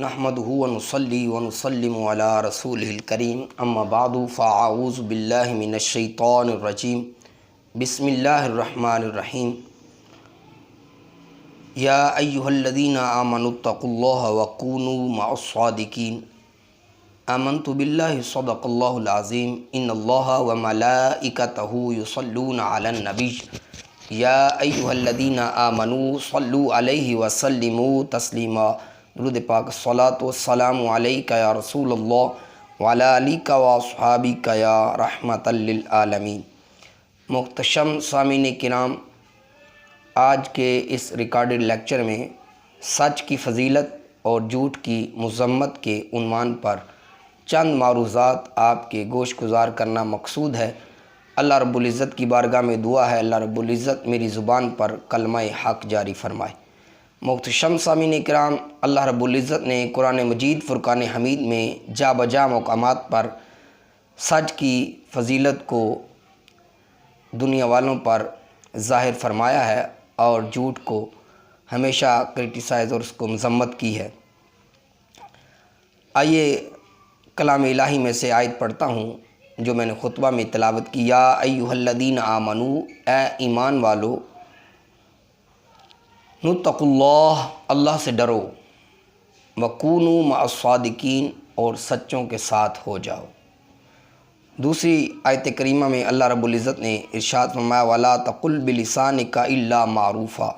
نحمدہ ونصلی ونسلم علی رسولہ الکریم اما بعد فاعوذ باللہ من الشیطان الرجیم بسم اللہ الرحمن الرحیم یا ایہا الذین آمنوا اتقوا اللہ وکونوا مع الصادقین آمنت باللہ صدق اللہ العظیم ان اللہ وملائکتہ یصلون علی النبی یا ایہا الذین آمنوا صلوا علیہ وسلموا تسلیما۔ درود پاک، الصلاۃ والسلام علیک یا رسول اللہ وعلی آلک واصحابک یا رحمۃ للعالمین۔ محتشم سامعین کرام، آج کے اس ریکارڈڈ لیکچر میں سچ کی فضیلت اور جھوٹ کی مذمت کے عنوان پر چند معروضات آپ کے گوش گزار کرنا مقصود ہے۔ اللہ رب العزت کی بارگاہ میں دعا ہے اللہ رب العزت میری زبان پر کلمہ حق جاری فرمائے۔ محتشم سامعین کرام، اللہ رب العزت نے قرآن مجید فرقان حمید میں جا بجا مقامات پر سچ کی فضیلت کو دنیا والوں پر ظاہر فرمایا ہے اور جھوٹ کو ہمیشہ کرٹیسائز اور اس کو مذمت کی ہے۔ آئیے کلام الہی میں سے آیت پڑھتا ہوں جو میں نے خطبہ میں تلاوت کی۔ یا ایھا الذین آمنوا، اے ایمان والو، اتقوا اللہ، اللہ سے ڈرو، وکونوا مع الصادقین، اور سچوں کے ساتھ ہو جاؤ۔ دوسری آیت کریمہ میں اللہ رب العزت نے ارشاد فرمایا وَلَا تَقُلْ بِلِسَانِكَ إِلَّا مَعْرُوفًا،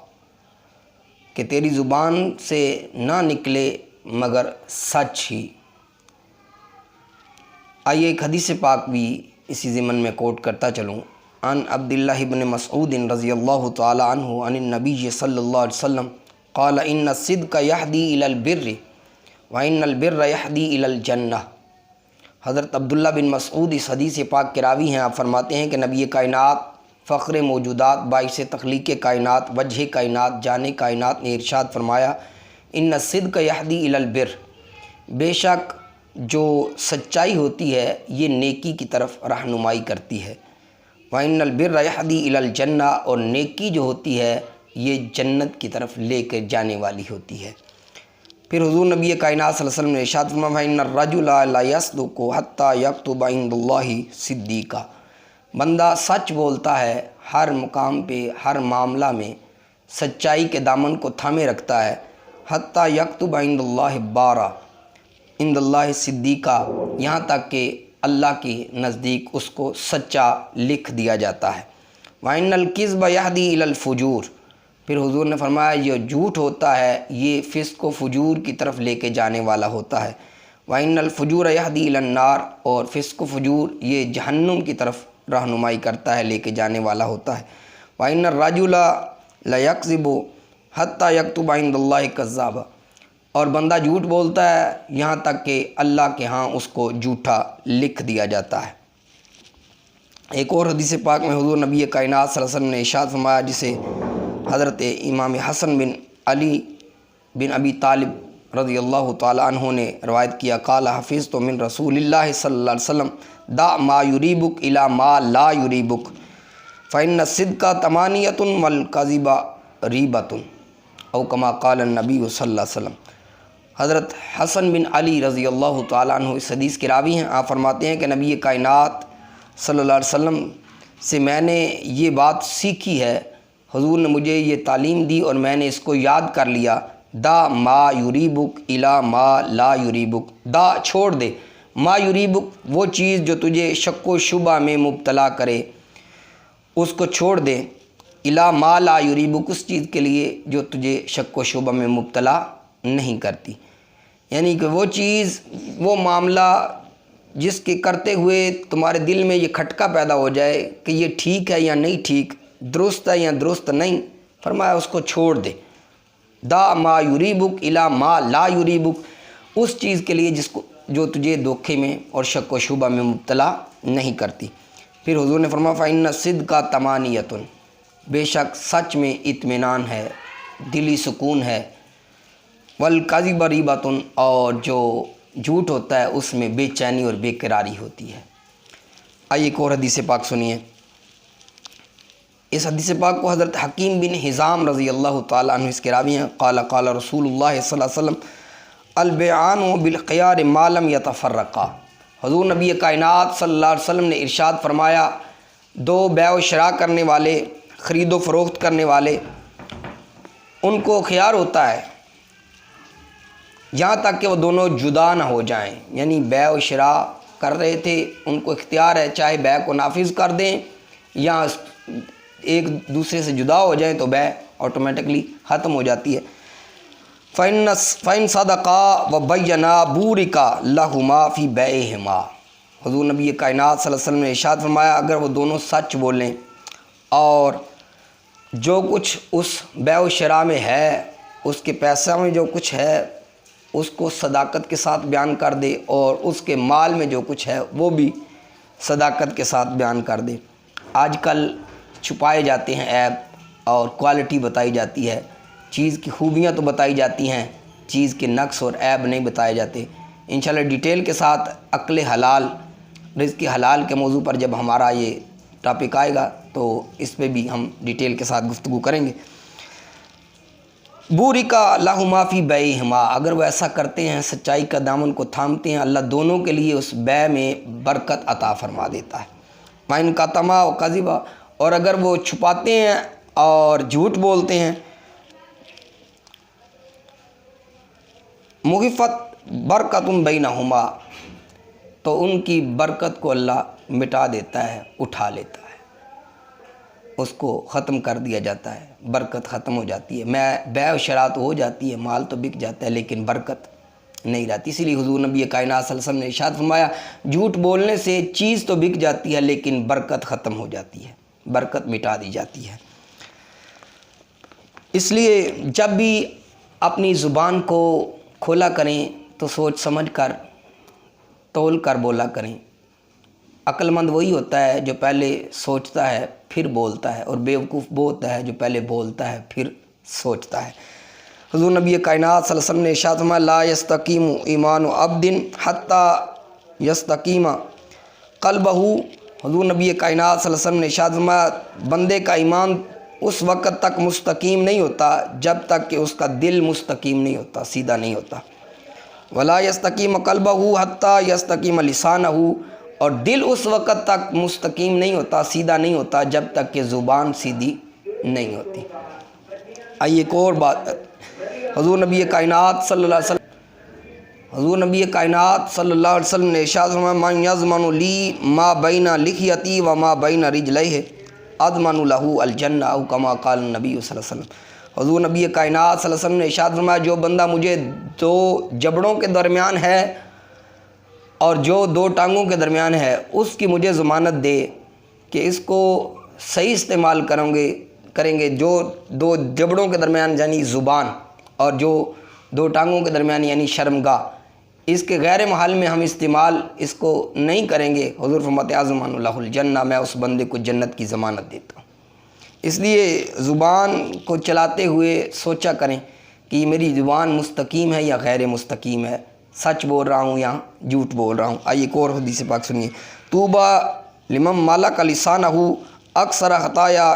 کہ تیری زبان سے نہ نکلے مگر سچ ہی۔ آئیے ایک حدیث پاک بھی اسی ضمن میں کوٹ کرتا چلوں۔ عن عبداللہ بن مسعود رضی اللہ تعالی عنہ عن النبی صلی اللہ علیہ وسلم قال ان الصدق یہدی الی البر وان البر یہدی الی الجنہ۔ حضرت عبداللہ بن مسعود اس حدیث پاک کے راوی ہیں۔ آپ فرماتے ہیں کہ نبی کائنات، فخر موجودات، باعث تخلیق کائنات، وجہ کائنات، جان کائنات نے ارشاد فرمایا ان الصدق یہدی الی البر، بے شک جو سچائی ہوتی ہے یہ نیکی کی طرف رہنمائی کرتی ہے۔ وَإِنَّ الْبِرَّ يَهْدِي إِلَى الْجَنَّةِ، اور نیکی جو ہوتی ہے یہ جنت کی طرف لے کے جانے والی ہوتی ہے۔ پھر حضور نبی کائنات صلی اللہ علیہ وسلم نے ارشاد فرمایا فَإِنَّ الرَّجُلَ لَا يَصْدُقُ حَتَّى يَكْتُبَ عِندَ اللَّهِ صِدِّيقًا، بندہ سچ بولتا ہے، ہر مقام پہ ہر معاملہ میں سچائی کے دامن کو تھامے رکھتا ہے۔ حَتَّى يَكْتُبَ عِندَ اللَّهِ بَارًا عِندَ اللَّهِ صِدِّيقًا، یہاں تک کہ اللہ کے نزدیک اس کو سچا لکھ دیا جاتا ہے۔ وَإِنَّ الْكِذْبَ يَهْدِي إِلَى الْفُجُورِ، پھر حضور نے فرمایا یہ جھوٹ ہوتا ہے یہ فسق و فجور کی طرف لے کے جانے والا ہوتا ہے۔ وَإِنَّ الْفُجُورَ يَهْدِي إِلَى النَّارِ، اور فسق و فجور یہ جہنم کی طرف رہنمائی کرتا ہے، لے کے جانے والا ہوتا ہے۔ وَإِنَّ الرَّجُلَ لَيَكْذِبُ حَتَّى يَكْتُبَ عِندَ اللَّهِ كَذَّابًا، اور بندہ جھوٹ بولتا ہے یہاں تک کہ اللہ کے ہاں اس کو جھوٹا لکھ دیا جاتا ہے۔ ایک اور حدیث پاک میں حضور نبی کائنات صلی اللہ علیہ وسلم نے ارشاد فرمایا جسے حضرت امام حسن بن علی بن ابی طالب رضی اللہ تعالی عنہ نے روایت کیا قال حفظت من رسول اللہ صلی اللہ علیہ وسلم دع ما یریبک الی ما لا یریبک فإن الصدق طمانیۃ والکذب ریبۃ، او کما قال النبی صلی اللہ علیہ وسلم۔ حضرت حسن بن علی رضی اللہ تعالیٰ عنہ اس حدیث کے راوی ہیں۔ آپ فرماتے ہیں کہ نبی کائنات صلی اللہ علیہ وسلم سے میں نے یہ بات سیکھی ہے، حضور نے مجھے یہ تعلیم دی اور میں نے اس کو یاد کر لیا۔ دا ما یریبک الی ما لا یریبک، دا چھوڑ دے، ما یریبک وہ چیز جو تجھے شک و شبہ میں مبتلا کرے اس کو چھوڑ دے، الی ما لا یریبک اس چیز کے لیے جو تجھے شک و شبہ میں مبتلا نہیں کرتی، یعنی کہ وہ چیز، وہ معاملہ جس کے کرتے ہوئے تمہارے دل میں یہ کھٹکا پیدا ہو جائے کہ یہ ٹھیک ہے یا نہیں ٹھیک، درست ہے یا درست نہیں، فرمایا اس کو چھوڑ دے۔ دا ما یریبک الی ما لا یریبک، اس چیز کے لیے جس کو جو تجھے دھوکے میں اور شک و شبہ میں مبتلا نہیں کرتی۔ پھر حضور نے فرمایا فإن الصدق طمانیۃ، بے شک سچ میں اطمینان ہے، دلی سکون ہے، والکذب ریبۃ، اور جو جھوٹ ہوتا ہے اس میں بے چینی اور بے قراری ہوتی ہے۔ آئیے ایک اور حدیث پاک سنیے۔ اس حدیث پاک کو حضرت حکیم بن حزام رضی اللہ تعالیٰ عنہ اس کے راوی ہیں۔ قال قال رسول اللہ صلی اللہ علیہ وسلم البیعان بالخیار ما لم یتفرقا۔ حضور نبی کائنات صلی اللہ علیہ وسلم نے ارشاد فرمایا، دو بیع و شراء کرنے والے، خرید و فروخت کرنے والے، ان کو خیار ہوتا ہے یہاں تک کہ وہ دونوں جدا نہ ہو جائیں۔ یعنی بیع و شراء کر رہے تھے، ان کو اختیار ہے چاہے بیع کو نافذ کر دیں یا ایک دوسرے سے جدا ہو جائیں تو بیع آٹومیٹکلی ختم ہو جاتی ہے۔ فَإِن صَدَقَا وَبَيَّنَا بُورِكَ لَهُمَا فِي بَيْعِهِمَا۔ حضور نبی کائنات صلی اللہ علیہ وسلم نے ارشاد فرمایا، اگر وہ دونوں سچ بولیں اور جو کچھ اس بیع و شراء میں ہے، اس کے پیسہ میں جو کچھ ہے اس کو صداقت کے ساتھ بیان کر دے، اور اس کے مال میں جو کچھ ہے وہ بھی صداقت کے ساتھ بیان کر دے۔ آج کل چھپائے جاتے ہیں عیب، اور کوالٹی بتائی جاتی ہے، چیز کی خوبیاں تو بتائی جاتی ہیں، چیز کے نقص اور عیب نہیں بتائے جاتے۔ انشاءاللہ ڈیٹیل کے ساتھ عقل حلال، رزق حلال کے موضوع پر جب ہمارا یہ ٹاپک آئے گا تو اس پہ بھی ہم ڈیٹیل کے ساتھ گفتگو کریں گے۔ بورک لہما فی بیعہما، اگر وہ ایسا کرتے ہیں، سچائی کا دامن کو تھامتے ہیں، اللہ دونوں کے لیے اس بیع میں برکت عطا فرما دیتا ہے۔ وَإِن کَتَمَا وَکَذِبَا، اور اگر وہ چھپاتے ہیں اور جھوٹ بولتے ہیں، مُحِفَت برکت بینہما، تو ان کی برکت کو اللہ مٹا دیتا ہے، اٹھا لیتا ہے، اس کو ختم کر دیا جاتا ہے، برکت ختم ہو جاتی ہے۔ بیع و شراء تو ہو جاتی ہے، مال تو بک جاتا ہے، لیکن برکت نہیں رہتی۔ اسی لیے حضور نبی کائنات صلی اللہ علیہ وسلم نے ارشاد فرمایا، جھوٹ بولنے سے چیز تو بک جاتی ہے لیکن برکت ختم ہو جاتی ہے، برکت مٹا دی جاتی ہے۔ اس لیے جب بھی اپنی زبان کو کھولا کریں تو سوچ سمجھ کر، تول کر بولا کریں۔ عقل مند وہی ہوتا ہے جو پہلے سوچتا ہے پھر بولتا ہے، اور بیوقوف وہ ہوتا ہے جو پہلے بولتا ہے پھر سوچتا ہے۔ حضور نبی کائنات صلی اللہ علیہ وسلم نے ارشاد فرمایا، لا یستقیم ایمان عبد حتی یستقیم قلبہ۔ حضور نبی کائنات صلی اللہ علیہ وسلم نے ارشاد فرمایا، بندے کا ایمان اس وقت تک مستقیم نہیں ہوتا جب تک کہ اس کا دل مستقیم نہیں ہوتا، سیدھا نہیں ہوتا۔ ولا یستقیم قلبہ حتی یستقیم لسانہ، اور دل اس وقت تک مستقیم نہیں ہوتا، سیدھا نہیں ہوتا جب تک کہ زبان سیدھی نہیں ہوتی۔ آئیے ایک اور بات، حضور نبی کائنات صلی اللہ علیہ وسلم نے ارشاد فرمایا، من یضمن لی ما بین لحیتی و ما بین رجلیہ اضمن لہ الجنہ، او کما قال النبی صلی اللہ علیہ وسلم۔ حضور نبی کائنات صلی اللہ علیہ وسلم نے ارشاد فرمایا، جو بندہ مجھے دو جبڑوں کے درمیان ہے اور جو دو ٹانگوں کے درمیان ہے، اس کی مجھے ضمانت دے کہ اس کو صحیح استعمال کریں گے، جو دو جبڑوں کے درمیان یعنی زبان، اور جو دو ٹانگوں کے درمیان یعنی شرمگاہ، اس کے غیر محل میں ہم استعمال اس کو نہیں کریں گے، حضور فرماتے ہیں اضمن لہ الجنہ، میں اس بندے کو جنت کی ضمانت دیتا ہوں۔ اس لیے زبان کو چلاتے ہوئے سوچا کریں کہ یہ میری زبان مستقیم ہے یا غیر مستقیم ہے، سچ بول رہا ہوں یا جھوٹ بول رہا ہوں۔ آئیے ایک اور حدیث پاک سنیے، طوبیٰ لمن ملک لسانہ اکثر خطایا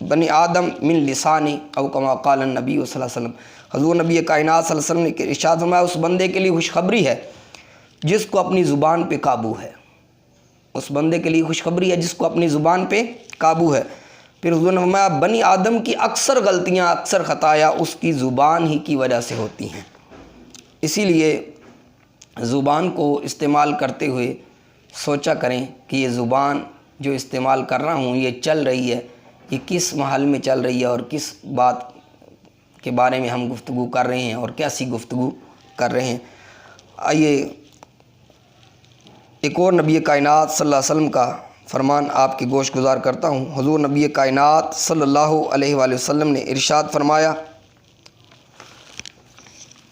بنی آدم من لسانی، او کما قال النبی صلی اللہ علیہ وسلم۔ حضور نبی کائنات صلی اللہ علیہ وسلم نے ارشاد فرمایا، اس بندے کے لیے خوشخبری ہے جس کو اپنی زبان پہ قابو ہے، اس بندے کے لیے خوشخبری ہے جس کو اپنی زبان پہ قابو ہے۔ پھر حضور نے فرمایا، بنی آدم کی اکثر غلطیاں، اکثر خطایا اس کی زبان ہی کی وجہ سے ہوتی ہیں۔ اسی لیے زبان کو استعمال کرتے ہوئے سوچا کریں کہ یہ زبان جو استعمال کر رہا ہوں، یہ چل رہی ہے، یہ کس محل میں چل رہی ہے اور کس بات کے بارے میں ہم گفتگو کر رہے ہیں اور کیسی گفتگو کر رہے ہیں۔ آئیے ایک اور نبی کائنات صلی اللہ علیہ وسلم کا فرمان آپ کی گوش گزار کرتا ہوں۔ حضور نبی کائنات صلی اللہ علیہ وآلہ وسلم نے ارشاد فرمایا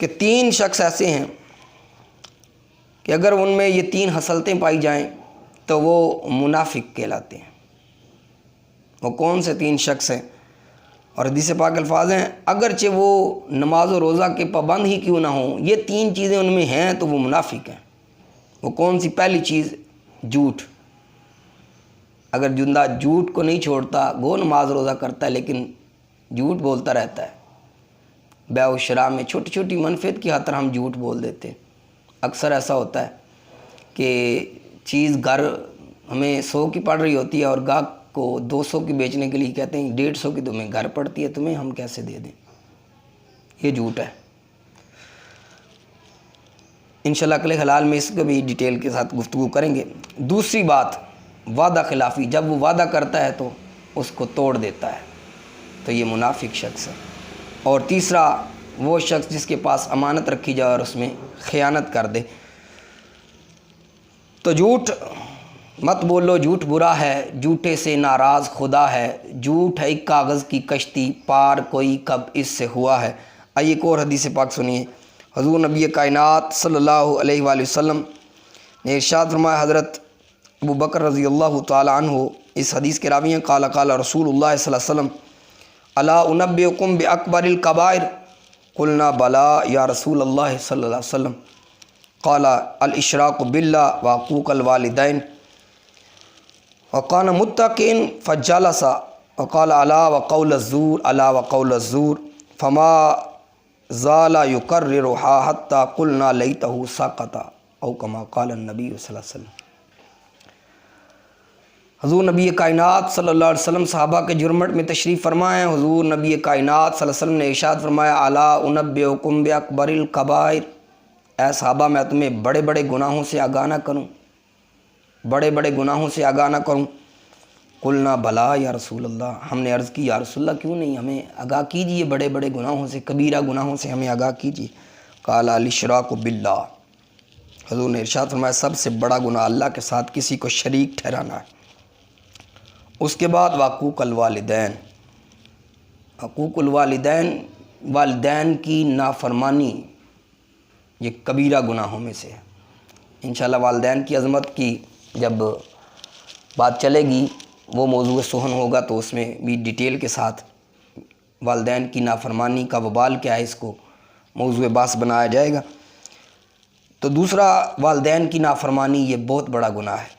کہ 3 شخص ایسے ہیں کہ اگر ان میں یہ 3 خصلتیں پائی جائیں تو وہ منافق کہلاتے ہیں۔ وہ کون سے 3 شخص ہیں؟ اور حدیث پاک الفاظ ہیں، اگرچہ وہ نماز و روزہ کے پابند ہی کیوں نہ ہوں، یہ 3 چیزیں ان میں ہیں تو وہ منافق ہیں۔ وہ کون سی؟ پہلی چیز جھوٹ۔ اگر بندہ جھوٹ کو نہیں چھوڑتا، گو نماز روزہ کرتا ہے لیکن جھوٹ بولتا رہتا ہے، بیع و شراء میں چھوٹی چھوٹی منفعت کی خاطر ہم جھوٹ بول دیتے ہیں۔ اکثر ایسا ہوتا ہے کہ چیز گھر ہمیں 100 کی پڑ رہی ہوتی ہے اور گاہک کو 200 کی بیچنے کے لیے کہتے ہیں 150 کی تمہیں گھر پڑتی ہے، تمہیں ہم کیسے دے دیں؟ یہ جھوٹ ہے۔ انشاءاللہ اکل حلال میں اس کو بھی ڈیٹیل کے ساتھ گفتگو کریں گے۔ دوسری بات، وعدہ خلافی، جب وہ وعدہ کرتا ہے تو اس کو توڑ دیتا ہے، تو یہ منافق شخص ہے۔ اور تیسرا، وہ شخص جس کے پاس امانت رکھی جائے اور اس میں خیانت کر دے۔ تو جھوٹ مت بولو، جھوٹ برا ہے، جھوٹے سے ناراض خدا ہے، جھوٹ ہے ایک کاغذ کی کشتی، پار کوئی کب اس سے ہوا ہے۔ آئیے ایک اور حدیث پاک سنیے۔ حضور نبی کائنات صلی اللہ علیہ وآلہ وسلم نے ارشاد فرمایا، حضرت ابو بکر رضی اللہ تعالی عنہ اس حدیث کے راوی ہیں، قال قال رسول اللہ صلی اللہ علیہ وسلم الا انبئکم باکبر الکبائر قلنا بلا یا رسول اللہ صلی اللہ علیہ وسلم قال الاشراک باللہ وعقوق الوالدین وقان متقین فجلس وقال الا وقول الزور الا وقول الزور فما زال یکررها حتی قلنا لیتہ سقط او کما قال النبی صلی اللہ علیہ وسلم۔ حضور نبی کائنات صلی اللہ علیہ وسلم صحابہ کے جرمٹ میں تشریف فرمائے۔ حضور نبی کائنات صلی اللہ علیہ وسلم نے ارشاد فرمایا، الا انبئکم باکبر الکبائر، اے صحابہ میں تمہیں بڑے بڑے گناہوں سے آگاہ نہ کروں، بڑے بڑے گناہوں سے آگاہ نہ کروں؟ قلنا بلا یا رسول اللہ، ہم نے عرض کی یا رسول اللہ کیوں نہیں، ہمیں آگاہ کیجئے بڑے بڑے گناہوں سے، کبیرہ گناہوں سے ہمیں آگاہ کیجئے۔ قال الاشراک باللہ، حضور نے ارشاد فرمایا سب سے بڑا گناہ اللہ کے ساتھ کسی کو شریک ٹھہرانا ہے۔ اس کے بعد وعقوق الوالدین، حقوق الوالدین، والدین کی نافرمانی، یہ کبیرہ گناہوں میں سے ہے۔ انشاءاللہ والدین کی عظمت کی جب بات چلے گی، وہ موضوع سخن ہوگا تو اس میں بھی ڈیٹیل کے ساتھ والدین کی نافرمانی کا وبال کیا ہے اس کو موضوع بحث بنایا جائے گا۔ تو دوسرا، والدین کی نافرمانی یہ بہت بڑا گناہ ہے۔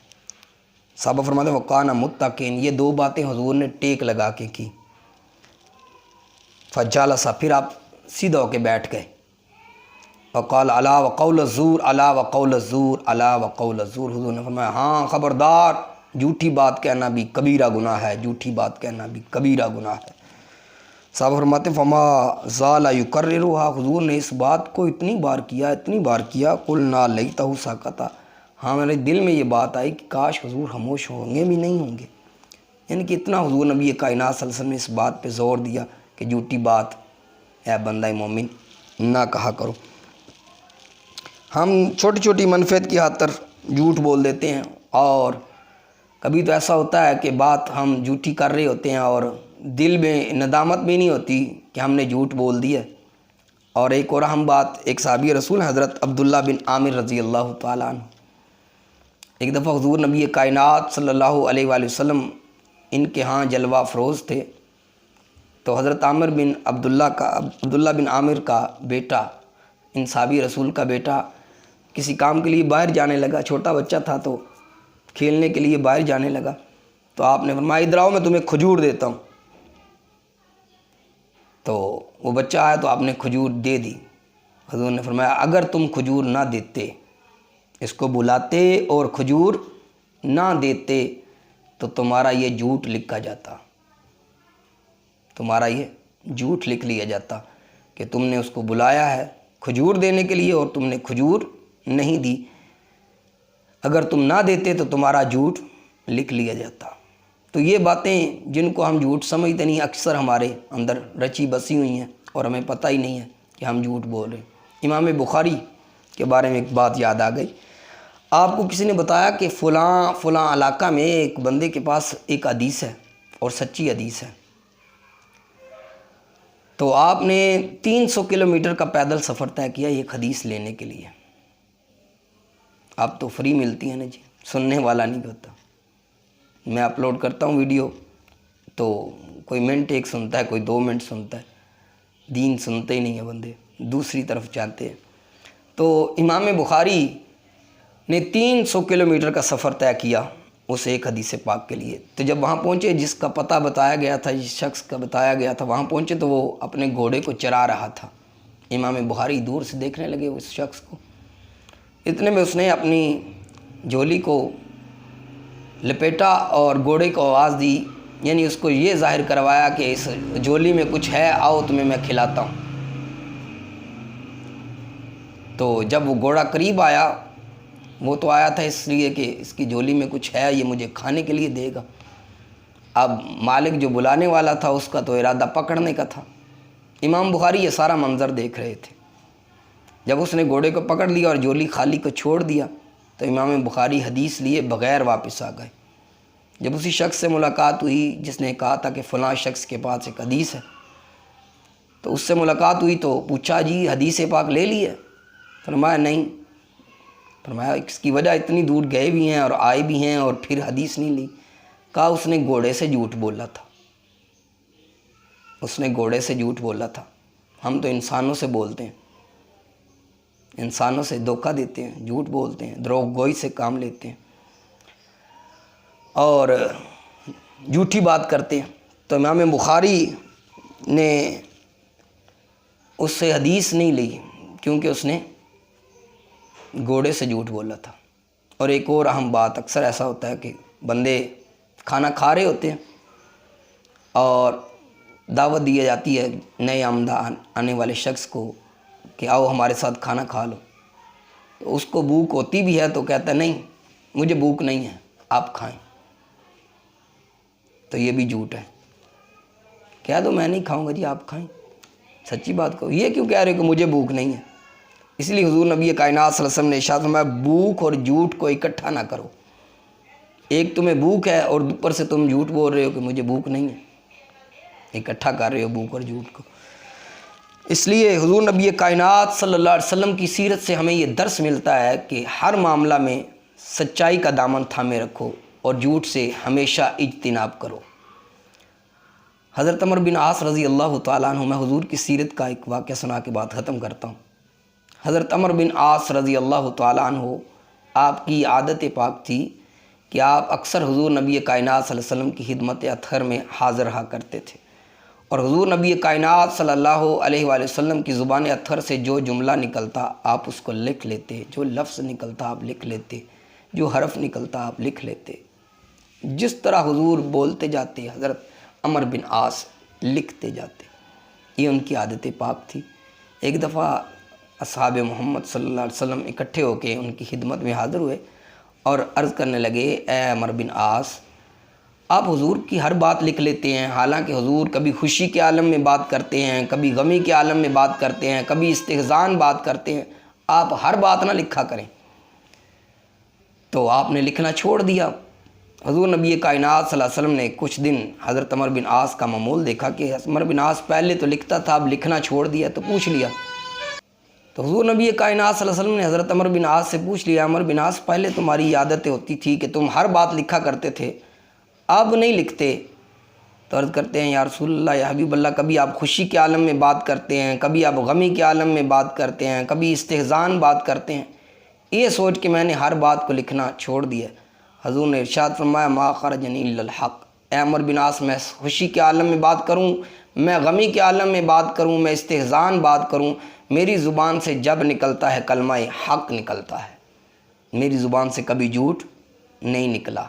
صحابہ فرماتے ہیں وقان متقین، یہ دو باتیں حضور نے ٹیک لگا کے کی۔ فجالسا، پھر آپ سیدھا ہو کے بیٹھ گئے۔ وقال الا وقول الزور الا وقول الزور الا وقول الزور، حضور نے فرمایا ہاں خبردار، جھوٹی بات کہنا بھی کبیرہ گناہ ہے، جھوٹی بات کہنا بھی کبیرہ گناہ ہے۔ صحابہ فرماتے ہیں فما زال یکررها، حضور نے اس بات کو اتنی بار کیا، قلنا لیتہ سکتا، ہاں میرے دل میں یہ بات آئی کہ کاش حضور خاموش ہوں گے بھی نہیں ہوں گے، یعنی کہ اتنا حضور نبی کائنات صلی اللہ علیہ وسلم نے اس بات پہ زور دیا کہ جھوٹی بات اے بندہ مومن نہ کہا کرو۔ ہم چھوٹی چھوٹی منفعت کی خاطر جھوٹ بول دیتے ہیں، اور کبھی تو ایسا ہوتا ہے کہ بات ہم جھوٹی کر رہے ہوتے ہیں اور دل میں ندامت بھی نہیں ہوتی کہ ہم نے جھوٹ بول دیا۔ اور ایک اور اہم بات، ایک صحابی رسول حضرت عبداللہ بن عامر رضی اللہ تعالیٰ عنہ، ایک دفعہ حضور نبی کائنات صلی اللہ علیہ وآلہ وسلم ان کے ہاں جلوہ افروز تھے، تو حضرت عبداللہ بن عامر کا بیٹا، ان صحابی رسول کا بیٹا کسی کام کے لیے باہر جانے لگا، چھوٹا بچہ تھا تو کھیلنے کے لیے باہر جانے لگا، تو آپ نے فرمایا ادھر آؤ میں تمہیں کھجور دیتا ہوں۔ تو وہ بچہ آیا تو آپ نے کھجور دے دی۔ حضور نے فرمایا اگر تم کھجور نہ دیتے، اس کو بلاتے اور کھجور نہ دیتے تو تمہارا یہ جھوٹ لکھا جاتا، تمہارا یہ جھوٹ لکھ لیا جاتا کہ تم نے اس کو بلایا ہے کھجور دینے کے لیے اور تم نے کھجور نہیں دی، اگر تم نہ دیتے تو تمہارا جھوٹ لکھ لیا جاتا۔ تو یہ باتیں جن کو ہم جھوٹ سمجھتے نہیں، اکثر ہمارے اندر رچی بسی ہوئی ہیں اور ہمیں پتہ ہی نہیں ہے کہ ہم جھوٹ بول رہے ہیں۔ امام بخاری کے بارے میں ایک بات یاد آ گئی، آپ کو کسی نے بتایا کہ فلاں علاقہ میں ایک بندے کے پاس ایک حدیث ہے اور سچی حدیث ہے، تو آپ نے 300 کلومیٹر کا پیدل سفر طے کیا ایک حدیث لینے کے لیے۔ آپ تو فری ملتی ہیں نا جی، سننے والا نہیں ہوتا۔ میں اپلوڈ کرتا ہوں ویڈیو تو کوئی منٹ ایک سنتا ہے، کوئی 2 منٹ سنتا ہے، دین سنتے ہی نہیں ہیں بندے، دوسری طرف جاتے ہیں۔ تو امام بخاری نے 300 کلومیٹر کا سفر طے کیا اس ایک حدیث پاک کے لیے۔ تو جب وہاں پہنچے، جس کا پتہ بتایا گیا تھا، جس شخص کا بتایا گیا تھا، وہاں پہنچے تو وہ اپنے گھوڑے کو چرا رہا تھا۔ امام بخاری دور سے دیکھنے لگے اس شخص کو، اتنے میں اس نے اپنی جھولی کو لپیٹا اور گھوڑے کو آواز دی، یعنی اس کو یہ ظاہر کروایا کہ اس جھولی میں کچھ ہے، آؤ تمہیں میں کھلاتا ہوں۔ تو جب وہ گھوڑا قریب آیا، وہ تو آیا تھا اس لیے کہ اس کی جھولی میں کچھ ہے، یہ مجھے کھانے کے لیے دے گا۔ اب مالک جو بلانے والا تھا اس کا تو ارادہ پکڑنے کا تھا۔ امام بخاری یہ سارا منظر دیکھ رہے تھے۔ جب اس نے گھوڑے کو پکڑ لیا اور جھولی خالی کو چھوڑ دیا تو امام بخاری حدیث لیے بغیر واپس آ گئے۔ جب اسی شخص سے ملاقات ہوئی جس نے کہا تھا کہ فلاں شخص کے پاس ایک حدیث ہے، تو اس سے ملاقات ہوئی تو پوچھا جی حدیث پاک لے لی ہے؟ فرمایا نہیں۔ فرمایا اس کی وجہ اتنی دور گئے بھی ہیں اور آئے بھی ہیں اور پھر حدیث نہیں لی؟ کہا اس نے گھوڑے سے جھوٹ بولا تھا، اس نے گھوڑے سے جھوٹ بولا تھا۔ ہم تو انسانوں سے بولتے ہیں، انسانوں سے دھوکہ دیتے ہیں، جھوٹ بولتے ہیں، دروغ گوئی سے کام لیتے ہیں اور جھوٹی بات کرتے ہیں۔ تو امام بخاری نے اس سے حدیث نہیں لی کیونکہ اس نے گھوڑے سے جھوٹ بولا تھا۔ اور ایک اور اہم بات، اکثر ایسا ہوتا ہے کہ بندے کھانا کھا رہے ہوتے ہیں اور دعوت دی جاتی ہے نئے آمدہ آنے والے شخص کو کہ آؤ ہمارے ساتھ کھانا کھا لو، تو اس کو بھوک ہوتی بھی ہے تو کہتا ہے نہیں مجھے بھوک نہیں ہے، آپ کھائیں۔ تو یہ بھی جھوٹ ہے۔ کہہ دو میں نہیں کھاؤں گا جی، آپ کھائیں، سچی بات کہو۔ یہ کیوں کہہ رہے کہ مجھے بھوک نہیں ہے؟ اس لیے حضور نبی کائنات صلی اللہ علیہ وسلم نے ارشاد فرمایا بھوک اور جھوٹ کو اکٹھا نہ کرو۔ ایک تمہیں بھوک ہے اور اوپر سے تم جھوٹ بول رہے ہو کہ مجھے بھوک نہیں ہے، اکٹھا کر رہے ہو بھوک اور جھوٹ کو۔ اس لیے حضور نبی کائنات صلی اللہ علیہ وسلم کی سیرت سے ہمیں یہ درس ملتا ہے کہ ہر معاملہ میں سچائی کا دامن تھامے رکھو اور جھوٹ سے ہمیشہ اجتناب کرو۔ حضرت عمر بن عاص رضی اللہ تعالیٰ عنہ، میں حضور کی سیرت کا ایک واقعہ سنا کے بعد ختم کرتا ہوں۔ حضرت عمر بن عاص رضی اللہ تعالیٰ عنہ، آپ کی عادت پاک تھی کہ آپ اکثر حضور نبی کائنات صلی اللہ علیہ وسلم کی خدمت اطہر میں حاضر رہا کرتے تھے، اور حضور نبی کائنات صلی اللہ علیہ وآلہ وسلم کی زبان اطہر سے جو جملہ نکلتا آپ اس کو لکھ لیتے، جو لفظ نکلتا آپ لکھ لیتے، جو حرف نکلتا آپ لکھ لیتے۔ جس طرح حضور بولتے جاتے حضرت عمر بن عاص لکھتے جاتے۔ یہ ان کی عادت پاک تھی۔ ایک دفعہ اصحاب محمد صلی اللہ علیہ وسلم اکٹھے ہو کے ان کی خدمت میں حاضر ہوئے اور عرض کرنے لگے اے عمر بن عاص، آپ حضور کی ہر بات لکھ لیتے ہیں، حالانکہ حضور کبھی خوشی کے عالم میں بات کرتے ہیں، کبھی غمی کے عالم میں بات کرتے ہیں، کبھی استحزان بات کرتے ہیں، آپ ہر بات نہ لکھا کریں۔ تو آپ نے لکھنا چھوڑ دیا۔ حضور نبی کائنات صلی اللہ علیہ وسلم نے کچھ دن حضرت عمر بن عاص کا معمول دیکھا کہ عمر بن عاص پہلے تو لکھتا تھا، اب لکھنا چھوڑ دیا، تو پوچھ لیا۔ تو حضور نبی کائنات صلی اللہ علیہ وسلم نے حضرت عمر بن عاص سے پوچھ لیا، عمر بن عاص پہلے تمہاری عادت ہوتی تھی کہ تم ہر بات لکھا کرتے تھے، اب نہیں لکھتے؟ تو عرض کرتے ہیں یا رسول اللہ، یا حبیب اللہ، کبھی آپ خوشی کے عالم میں بات کرتے ہیں، کبھی آپ غمی کے عالم میں بات کرتے ہیں، کبھی استحزان بات کرتے ہیں، یہ سوچ کے میں نے ہر بات کو لکھنا چھوڑ دیا۔ حضور نے ارشاد فرمایا ما خرجنی الا الحق، اے عمر بن عاص، میں خوشی کے عالم میں بات کروں، میں غمی کے عالم میں بات کروں، میں استحزان بات کروں، میری زبان سے جب نکلتا ہے کلمہ حق نکلتا ہے، میری زبان سے کبھی جھوٹ نہیں نکلا۔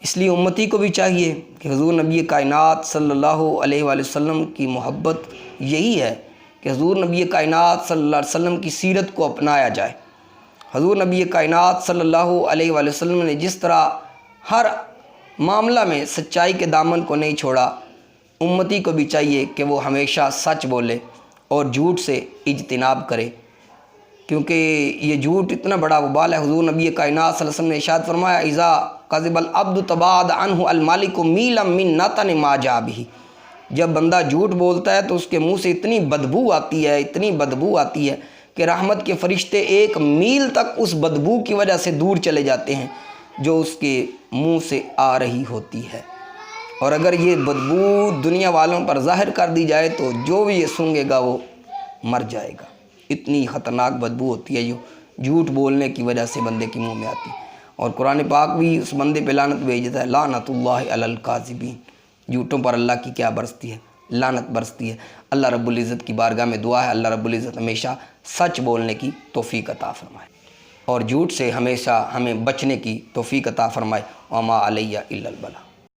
اس لیے امتی کو بھی چاہیے کہ حضور نبی کائنات صلی اللہ علیہ وآلہ وسلم کی محبت یہی ہے کہ حضور نبی کائنات صلی اللہ علیہ وسلم کی سیرت کو اپنایا جائے۔ حضور نبی کائنات صلی اللہ علیہ وآلہ وسلم نے جس طرح ہر معاملہ میں سچائی کے دامن کو نہیں چھوڑا، امتی کو بھی چاہیے کہ وہ ہمیشہ سچ بولے اور جھوٹ سے اجتناب کرے، کیونکہ یہ جھوٹ اتنا بڑا وبال ہے۔ حضور نبی کائنات صلی اللہ علیہ وسلم نے ارشاد فرمایا اذا کذب العبد تباعد عنہ المالک میلا من نتن ما جاء بہ، جب بندہ جھوٹ بولتا ہے تو اس کے منہ سے اتنی بدبو آتی ہے، اتنی بدبو آتی ہے کہ رحمت کے فرشتے 1 میل تک اس بدبو کی وجہ سے دور چلے جاتے ہیں جو اس کے منہ سے آ رہی ہوتی ہے۔ اور اگر یہ بدبو دنیا والوں پر ظاہر کر دی جائے تو جو بھی یہ سونگے گا وہ مر جائے گا۔ اتنی خطرناک بدبو ہوتی ہے جو جھوٹ بولنے کی وجہ سے بندے کے منہ میں آتی ہے۔ اور قرآن پاک بھی اس بندے پہ لعنت بھیجتا ہے، لعنت اللہ علی الکاذبین، جھوٹوں پر اللہ کی کیا برستی ہے، لعنت برستی ہے۔ اللہ رب العزت کی بارگاہ میں دعا ہے اللہ رب العزت ہمیشہ سچ بولنے کی توفیق عطا فرمائے اور جھوٹ سے ہمیشہ ہمیں بچنے کی توفیق عطا فرمائے۔ وما علیہ الا البلاغ۔